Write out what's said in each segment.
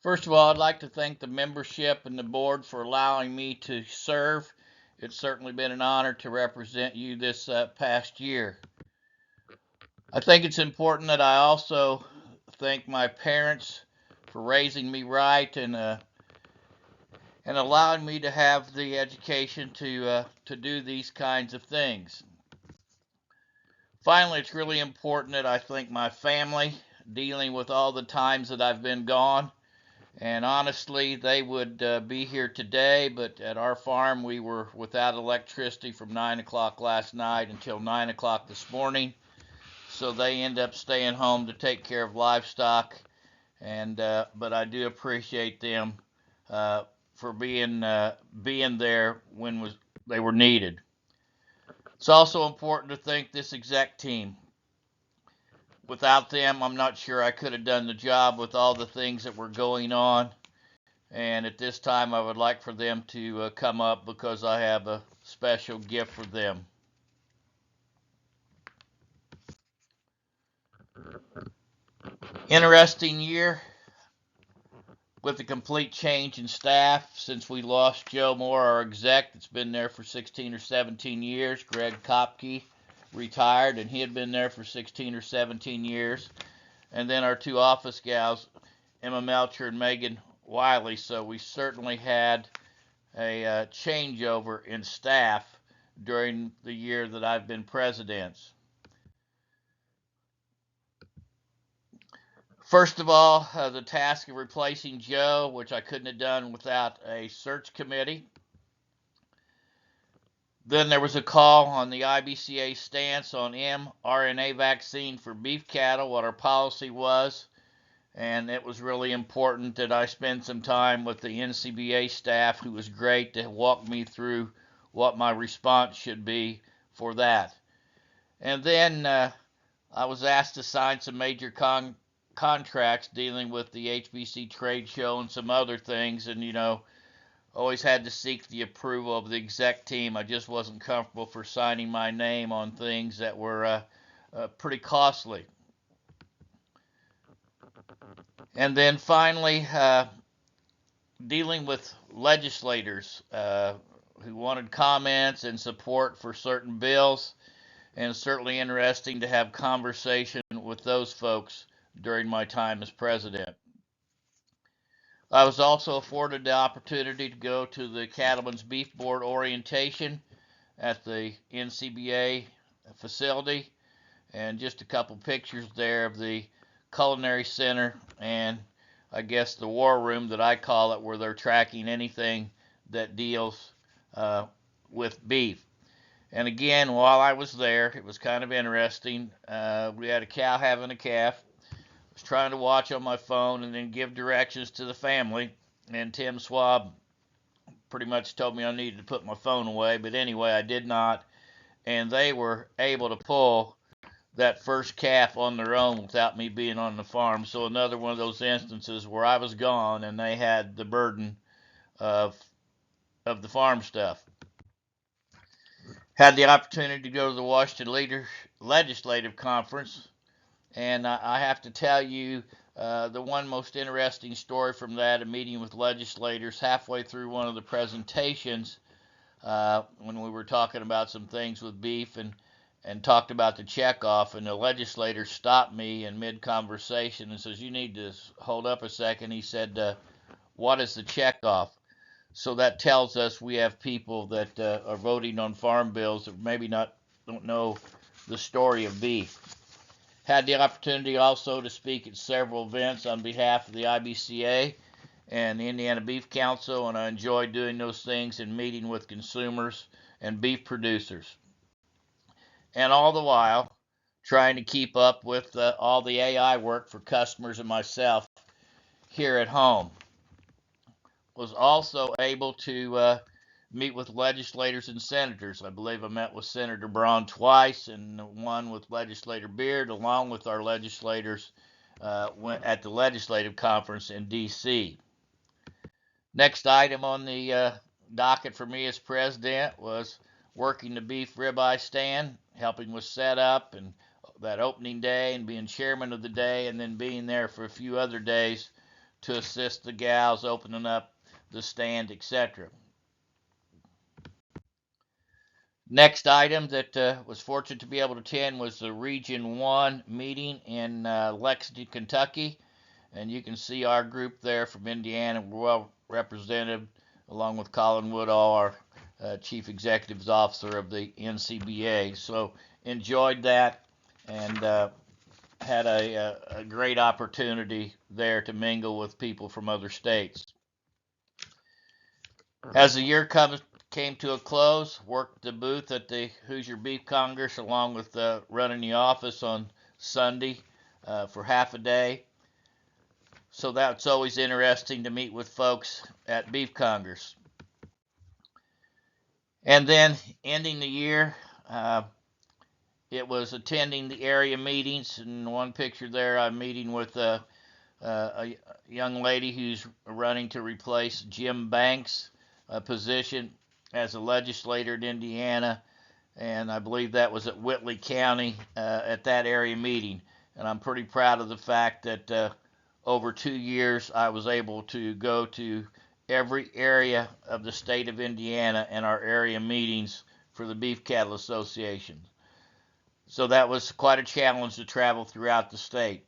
First of all, I'd like to thank the membership and the board for allowing me to serve. It's certainly been an honor to represent you this past year. I think it's important that I also thank my parents for raising me right and allowing me to have the education to do these kinds of things. Finally, it's really important that I thank my family, dealing with all the times that I've been gone. And honestly, they would be here today, but at our farm, we were without electricity from 9 o'clock last night until 9 o'clock this morning. So they end up staying home to take care of livestock. But I do appreciate them for being there when they were needed. It's also important to thank this exec team. Without them, I'm not sure I could have done the job with all the things that were going on. And at this time, I would like for them to come up because I have a special gift for them. Interesting year with a complete change in staff since we lost Joe Moore, our exec that's been there for 16 or 17 years. Greg Kopke retired, and he had been there for 16 or 17 years. And then our two office gals, Emma Melcher and Megan Wiley. So we certainly had a changeover in staff during the year that I've been president. First of all, the task of replacing Joe, which I couldn't have done without a search committee. Then there was a call on the IBCA stance on mRNA vaccine for beef cattle, what our policy was. And it was really important that I spend some time with the NCBA staff, who was great to walk me through what my response should be for that. And then I was asked to sign some major contracts dealing with the HBC trade show and some other things, and always had to seek the approval of the exec team. I just wasn't comfortable for signing my name on things that were pretty costly. And then finally, dealing with legislators who wanted comments and support for certain bills, and it's certainly interesting to have conversation with those folks during my time as president. I was also afforded the opportunity to go to the Cattlemen's Beef Board orientation at the NCBA facility, and just a couple pictures there of the culinary center and I guess the war room that I call it, where they're tracking anything that deals with beef. And again, while I was there, it was kind of interesting. We had a cow having a calf. I was trying to watch on my phone and then give directions to the family. And Tim Swab pretty much told me I needed to put my phone away. But anyway, I did not. And they were able to pull that first calf on their own without me being on the farm. So another one of those instances where I was gone and they had the burden of the farm stuff. Had the opportunity to go to the Washington Legislative Conference, and I have to tell you the one most interesting story from that, a meeting with legislators halfway through one of the presentations, when we were talking about some things with beef and talked about the checkoff, and the legislator stopped me in mid-conversation and says, "You need to hold up a second." He said, "What is the checkoff?" So that tells us we have people that are voting on farm bills that maybe don't know the story of beef. Had the opportunity also to speak at several events on behalf of the IBCA and the Indiana Beef Council, and I enjoyed doing those things and meeting with consumers and beef producers. And all the while, trying to keep up with all the AI work for customers and myself here at home. Was also able to meet with legislators and senators. I believe I met with Senator Braun twice, and one with Legislator Beard, along with our legislators at the legislative conference in D.C. Next item on the docket for me as president was working the beef ribeye stand, helping with setup and that opening day, and being chairman of the day, and then being there for a few other days to assist the gals opening up the stand, etc. Next item that was fortunate to be able to attend was the Region 1 meeting in Lexington, Kentucky. And you can see our group there from Indiana. We're well represented, along with Colin Woodall, our Chief Executive Officer of the NCBA. So enjoyed that and had a great opportunity there to mingle with people from other states. As the year came to a close, worked the booth at the Hoosier Beef Congress along with running the office on Sunday for half a day. So that's always interesting to meet with folks at Beef Congress. And then ending the year, it was attending the area meetings. In one picture there, I'm meeting with a young lady who's running to replace Jim Banks' position as a legislator in Indiana. And I believe that was at Whitley County at that area meeting. And I'm pretty proud of the fact that over 2 years, I was able to go to every area of the state of Indiana and our area meetings for the Beef Cattle Association. So that was quite a challenge to travel throughout the state.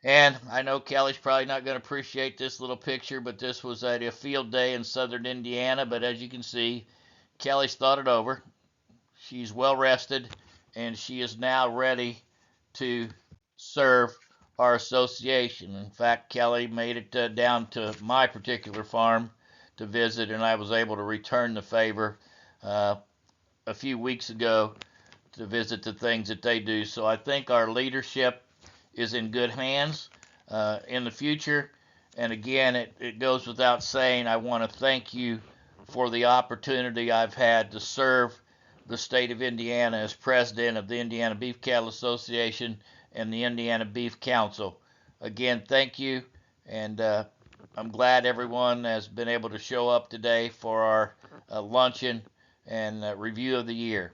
And I know Kelly's probably not going to appreciate this little picture, but this was at a field day in southern Indiana. But as you can see, Kelly's thought it over. She's well rested, and she is now ready to serve our association. In fact, Kelly made it down to my particular farm to visit, and I was able to return the favor a few weeks ago to visit the things that they do. So I think our leadership is in good hands in the future. And again, it goes without saying, I want to thank you for the opportunity I've had to serve the state of Indiana as president of the Indiana Beef Cattle Association and the Indiana Beef Council. Again, thank you, and I'm glad everyone has been able to show up today for our luncheon and review of the year.